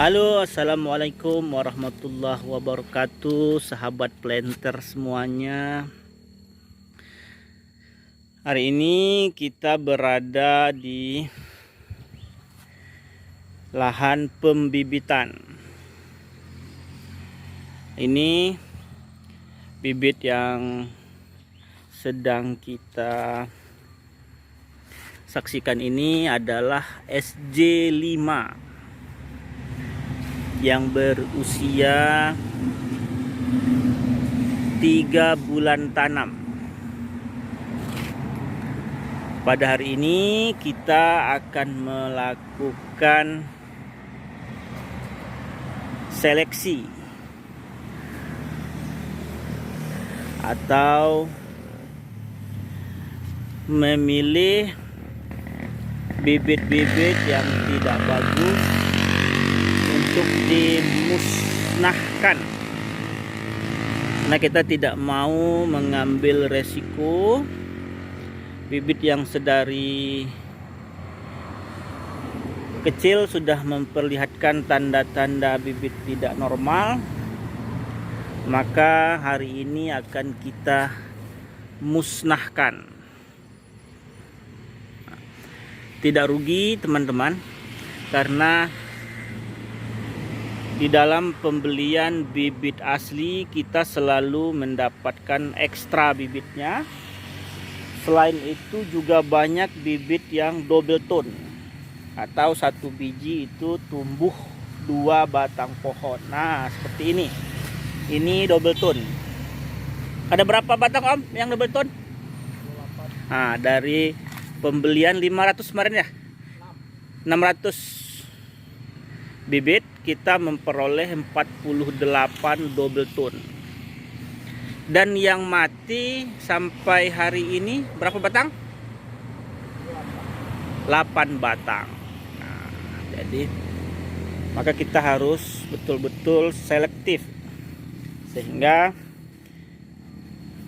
Halo, assalamualaikum warahmatullahi wabarakatuh, sahabat planter semuanya. Hari ini kita berada di lahan pembibitan. Ini bibit yang sedang kita saksikan ini adalah SJ5 yang berusia 3 bulan tanam. Pada hari ini kita akan melakukan seleksi atau memilih bibit-bibit yang tidak bagus untuk dimusnahkan. Nah, kita tidak mau mengambil resiko bibit yang sedari kecil sudah memperlihatkan tanda-tanda bibit tidak normal, maka hari ini akan kita musnahkan. Tidak rugi teman-teman, karena di dalam pembelian bibit asli kita selalu mendapatkan ekstra bibitnya. Selain itu juga banyak bibit yang double tone, atau satu biji itu tumbuh 2 batang pohon. Nah, seperti ini. Ini double tone. Ada berapa batang Om yang double tone? 28. Nah, dari pembelian 500 kemarin ya? 600 bibit, kita memperoleh 48 double tone. Dan yang mati sampai hari ini berapa batang? 8 batang. Nah, jadi maka kita harus betul-betul selektif, sehingga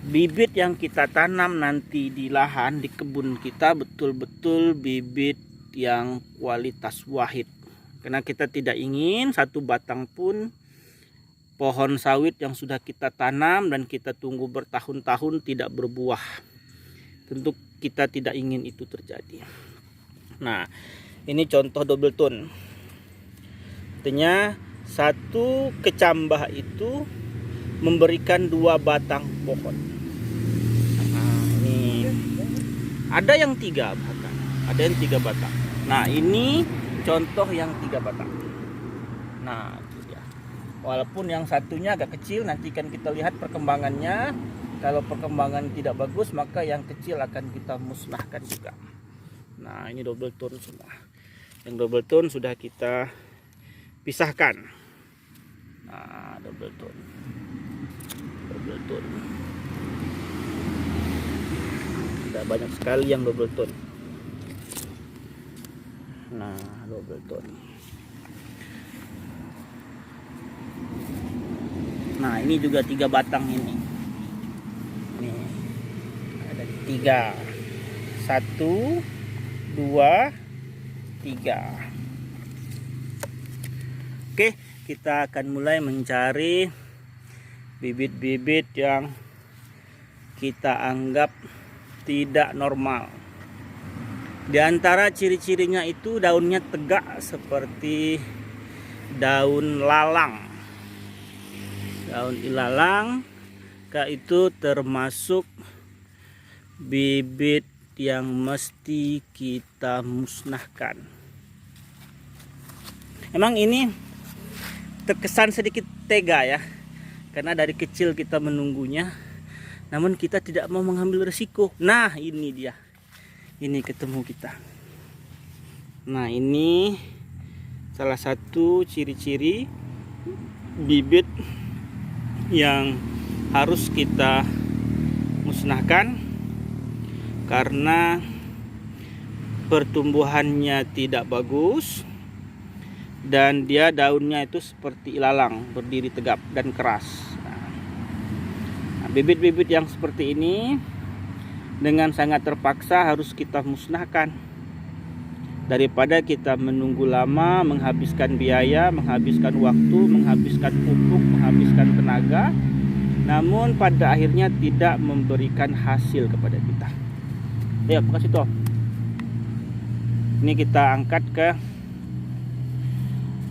bibit yang kita tanam nanti di lahan, di kebun kita, betul-betul bibit yang kualitas wahid. Karena kita tidak ingin satu batang pun pohon sawit yang sudah kita tanam dan kita tunggu bertahun-tahun tidak berbuah. Tentu kita tidak ingin itu terjadi. Nah, ini contoh double tone. Artinya satu kecambah itu memberikan 2 batang pohon. Nah, ini ada yang 3 batang, ada yang 3 batang. Nah, ini contoh yang 3 batang. Nah, itu dia. Walaupun yang satunya agak kecil, nanti kan kita lihat perkembangannya. Kalau perkembangan tidak bagus, maka yang kecil akan kita musnahkan juga. Nah, ini double tone semua. Yang double tone sudah kita pisahkan. Nah, double tone. Double tone. Ada banyak sekali yang double tone. Nah, double tone. Nah, ini juga 3 batang ini. Nih, ada 3. 1, 2, 3. Oke, kita akan mulai mencari bibit-bibit yang kita anggap tidak normal. Di antara ciri-cirinya itu daunnya tegak seperti daun lalang. Daun ilalang itu termasuk bibit yang mesti kita musnahkan. Emang ini terkesan sedikit tega ya, karena dari kecil kita menunggunya, namun kita tidak mau mengambil resiko. Nah, ini dia. Ini ketemu kita. Nah, ini salah satu ciri-ciri bibit yang harus kita musnahkan karena pertumbuhannya tidak bagus dan dia daunnya itu seperti ilalang, berdiri tegap dan keras. Nah, bibit-bibit yang seperti ini dengan sangat terpaksa harus kita musnahkan. daripada kita menunggu lama, menghabiskan biaya, menghabiskan waktu, menghabiskan pupuk, menghabiskan tenaga, namun pada akhirnya tidak memberikan hasil kepada kita. Ya, makasih toh. Ini kita angkat ke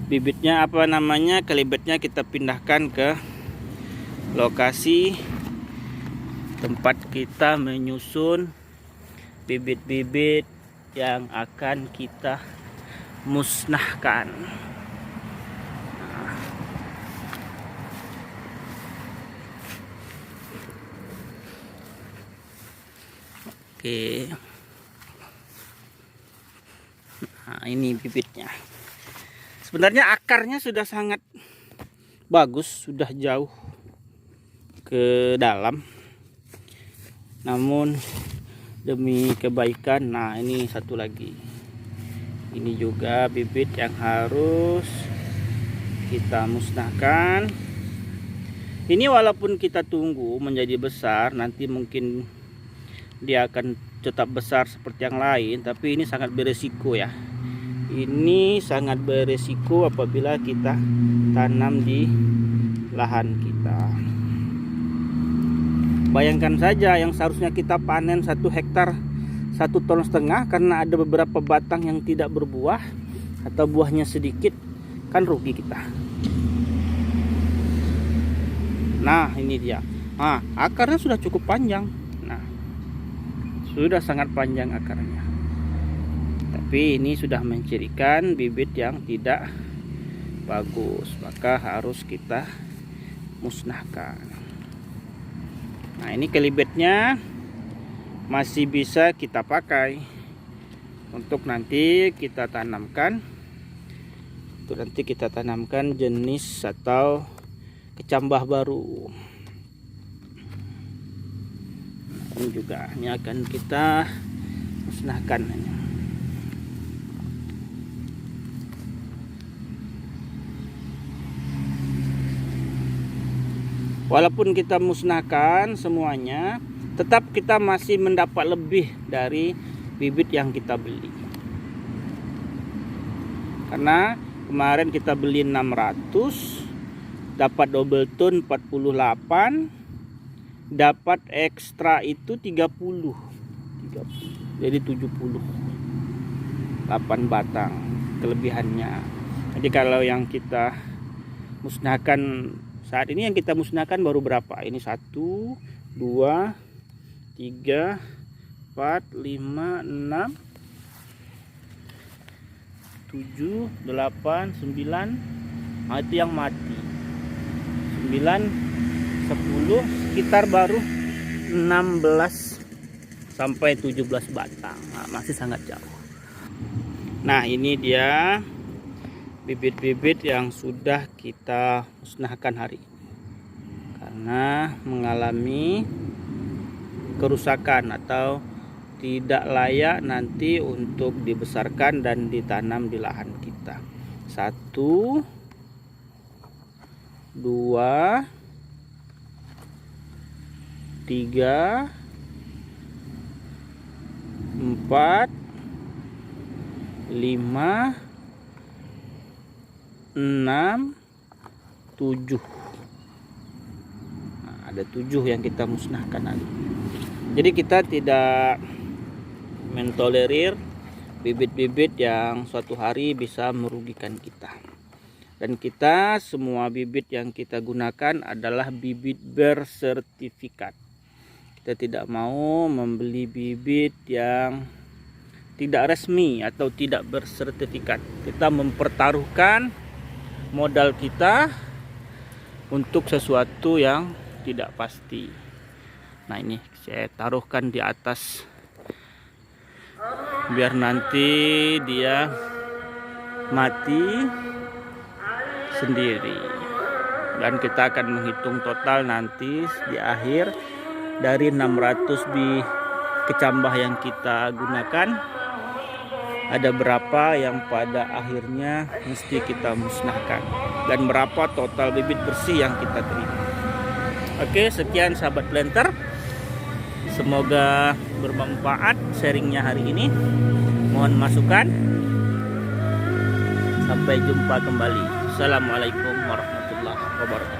bibitnya, kelibetnya kita pindahkan ke lokasi tempat kita menyusun bibit-bibit yang akan kita musnahkan. Oke. Nah, ini bibitnya. Sebenarnya akarnya sudah sangat bagus, sudah jauh ke dalam. Namun demi kebaikan, nah ini satu lagi. Ini juga bibit yang harus kita musnahkan. Ini walaupun kita tunggu menjadi besar, nanti mungkin dia akan tetap besar seperti yang lain, tapi ini sangat beresiko ya. Ini sangat beresiko apabila kita tanam di lahan kita. Bayangkan saja, yang seharusnya kita panen 1 hektar 1,5 ton, karena ada beberapa batang yang tidak berbuah atau buahnya sedikit, kan rugi kita. Nah ini dia. Nah, akarnya sudah cukup panjang. Nah, sudah sangat panjang akarnya. Tapi ini sudah mencirikan bibit yang tidak bagus, maka harus kita musnahkan. Nah, ini kelibetnya masih bisa kita pakai untuk nanti kita tanamkan. Untuk nanti kita tanamkan jenis atau kecambah baru. Ini juga ini akan kita musnahkan. Walaupun kita musnahkan semuanya, tetap kita masih mendapat lebih dari bibit yang kita beli. Karena kemarin kita beli 600, dapat double tone 48, dapat ekstra itu 30. Jadi 78 batang kelebihannya. Jadi kalau yang kita musnahkan saat ini, yang kita musnahkan baru berapa? Ini 1, 2, 3, 4, 5, 6, 7, 8, 9. Nah, itu yang mati. 9, 10, sekitar baru 16 sampai 17 batang. Nah, masih sangat jauh. Nah, ini dia bibit-bibit yang sudah kita musnahkan hari ini karena mengalami kerusakan atau tidak layak nanti untuk dibesarkan dan ditanam di lahan kita. 1, 2, 3, 4, 5, 6, 7. Nah, ada 7 yang kita musnahkan nanti. Jadi kita tidak mentolerir bibit-bibit yang suatu hari bisa merugikan kita. Dan kita semua bibit yang kita gunakan adalah bibit bersertifikat. Kita tidak mau membeli bibit yang tidak resmi atau tidak bersertifikat. Kita mempertaruhkan modal kita untuk sesuatu yang tidak pasti. Nah, ini saya taruhkan di atas biar nanti dia mati sendiri, dan kita akan menghitung total nanti di akhir dari 600 kecambah yang kita gunakan, ada berapa yang pada akhirnya mesti kita musnahkan dan berapa total bibit bersih yang kita terima. Oke, sekian sahabat planter, semoga bermanfaat sharingnya hari ini. Mohon masukan Sampai jumpa kembali. Assalamualaikum warahmatullahi wabarakatuh.